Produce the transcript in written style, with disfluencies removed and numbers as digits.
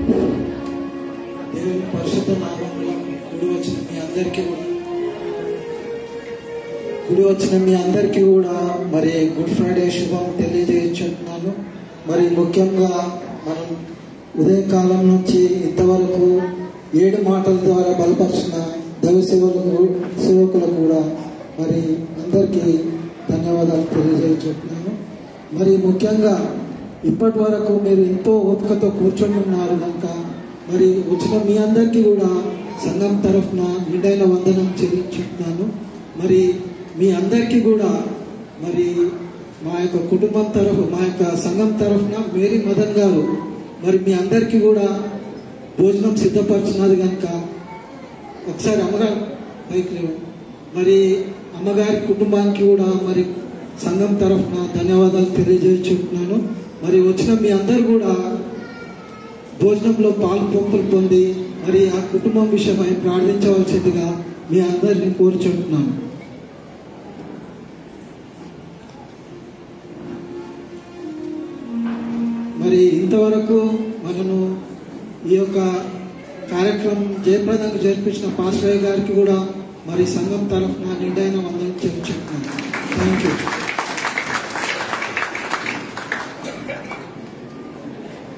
దేవుని పరిశుద్ధ నామంలో కూడి వచ్చిన మీ అందరికీ కూడా మరి గుడ్ ఫ్రైడే శుభం తెలియజేస్తున్నాను. మరి ముఖ్యంగా మనం ఉదయకాలం నుంచి ఇంతవరకు 7 మాటల ద్వారా బలపరిచిన దైవ సేవకులకు కూడా మరి అందరికీ ధన్యవాదాలు తెలియజేస్తున్నాను. మరి ముఖ్యంగా ఇప్పటి వరకు మీరు ఎంతో ఓపికతో కూర్చొని ఉన్నారు కనుక మరి వచ్చిన మీ అందరికీ కూడా సంఘం తరఫున నిండైన వందనం చెల్లించుతున్నాను. మరి మీ అందరికీ కూడా మరి మా యొక్క కుటుంబం తరఫు మా యొక్క సంఘం తరఫున మేరీ మదన్ గారు మరి మీ అందరికీ కూడా భోజనం సిద్ధపరిచినది కనుక ఒకసారి అమ్మగారు పైకి మరి అమ్మగారి కుటుంబానికి కూడా మరి సంఘం తరఫున ధన్యవాదాలు తెలియజేస్తున్నాను. మరి వచ్చిన మీ అందరు కూడా భోజనంలో పాలు పంపులు పొంది మరి ఆ కుటుంబం విషయమై ప్రార్థించవలసిందిగా మీ అందరిని కోరుచుంటున్నాను. మరి ఇంతవరకు మనము ఈ యొక్క కార్యక్రమం జయప్రదంగా జరిపించిన పాస్టర్ గారికి కూడా మరి సంఘం తరఫున నిండైన వందనం చెల్లించుకుంటున్నాను. Thank you.